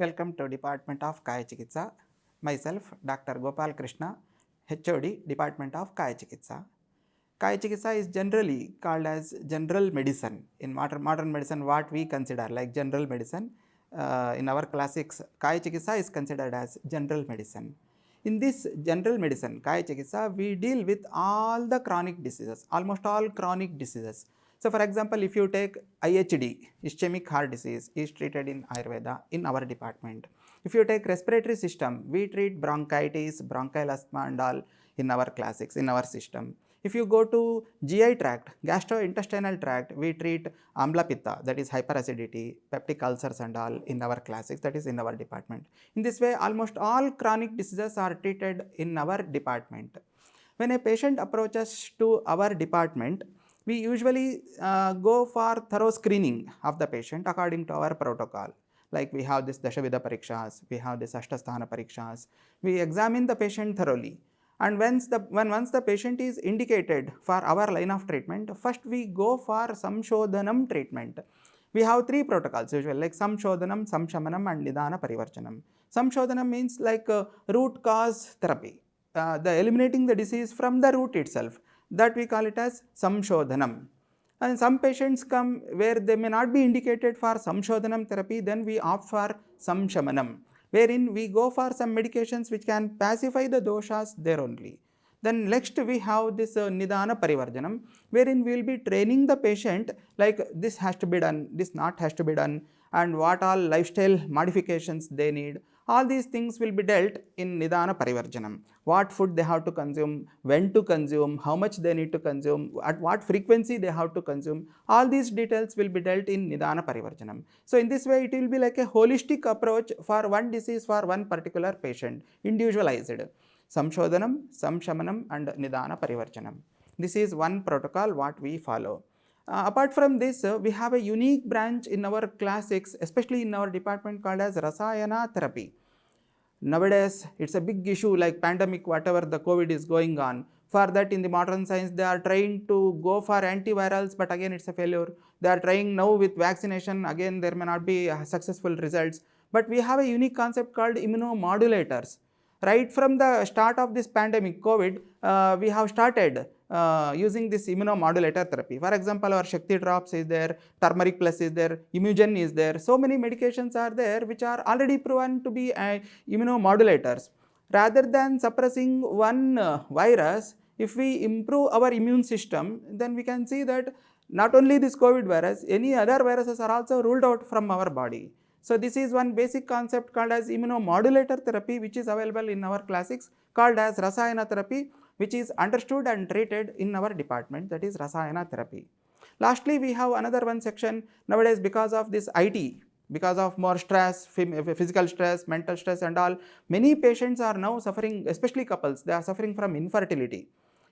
Welcome to Department of Kaya Chikitsa. Myself, Dr. Gopal Krishna, HOD, Department of Kaya Chikitsa. Kaya Chikitsa is generally called as general medicine. In modern medicine, what we consider like general medicine, in our classics, Kaya Chikitsa is considered as general medicine. In this general medicine, Kaya Chikitsa, we deal with all the chronic diseases, almost all chronic diseases. So, for example, if you take IHD, ischemic heart disease, is treated in Ayurveda in our department. If you take respiratory system, we treat bronchitis, bronchial asthma and all in our classics, in our system. If you go to GI tract, gastrointestinal tract, we treat amla pitta, that is hyperacidity, peptic ulcers and all in our classics, that is in our department. In this way, almost all chronic diseases are treated in our department. When a patient approaches to our department, we usually go for thorough screening of the patient according to our protocol. Like we have this Dashavida Parikshas, we have this Ashtasthana Parikshas. We examine the patient thoroughly. And once the patient is indicated for our line of treatment, first we go for Samshodhanam treatment. We have three protocols usually, like Samshodhanam, Samshamanam and Nidana Parivarchanam. Samshodhanam means like root cause therapy, eliminating the disease from the root itself. That we call it as Samshodhanam. And some patients come where they may not be indicated for Samshodhanam therapy, then we opt for Samshamanam, wherein we go for some medications which can pacify the doshas there only. Then next we have this Nidana Parivarjanam, wherein we will be training the patient like this has to be done, this not has to be done, and what all lifestyle modifications they need. All these things will be dealt in Nidana Parivarjanam. What food they have to consume, when to consume, how much they need to consume, at what frequency they have to consume. All these details will be dealt in Nidana Parivarjanam. So in this way, it will be like a holistic approach for one disease for one particular patient, individualized. Samshodhanam, Samshamanam and Nidana Parivarjanam. This is one protocol what we follow. Apart from this, we have a unique branch in our classics, especially in our department called as Rasayana therapy. Nowadays, it's a big issue like pandemic, whatever the COVID is going on. For that, in the modern science, they are trying to go for antivirals, but again, it's a failure. They are trying now with vaccination, again, there may not be successful results. But we have a unique concept called immunomodulators. Right from the start of this pandemic, COVID, we have started using this immunomodulator therapy. For example, our Shakti drops is there, turmeric plus is there, Immugen is there. So many medications are there which are already proven to be immunomodulators. Rather than suppressing one virus, if we improve our immune system, then we can see that not only this COVID virus, any other viruses are also ruled out from our body. So this is one basic concept called as immunomodulator therapy, which is available in our classics, called as Rasayana therapy, which is understood and treated in our department, that is Rasayana therapy. Lastly, we have another one section nowadays because of this IT, because of more stress, physical stress, mental stress and all, many patients are now suffering, especially couples, they are suffering from infertility.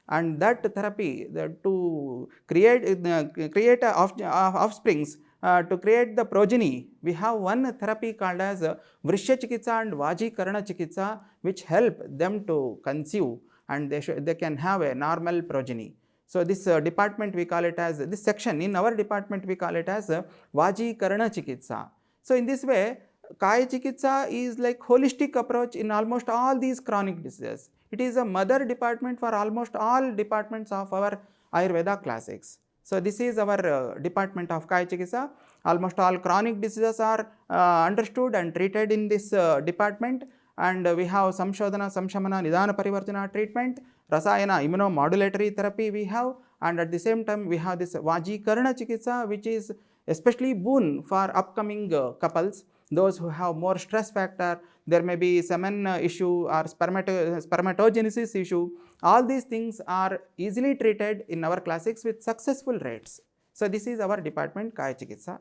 And that therapy to create offsprings, to create the progeny, we have one therapy called as Vrishya Chikitsa and Vaji Karana Chikitsa, which help them to conceive and they can have a normal progeny. So this department we call it as, this section in our department we call it as Vaji Karana Chikitsa. So in this way, Kaya Chikitsa is like holistic approach in almost all these chronic diseases. It is a mother department for almost all departments of our Ayurveda classics. So this is our department of Kaya Chikitsa. Almost all chronic diseases are understood and treated in this department. And we have Samshodhana, Samshamana, Nidana Parivartana treatment, Rasayana immunomodulatory therapy we have, and at the same time we have this Vaji Karana Chikitsa, which is especially boon for upcoming couples, those who have more stress factor, there may be semen issue or spermatogenesis issue. All these things are easily treated in our classics with successful rates. So this is our department, Kaya Chikitsa.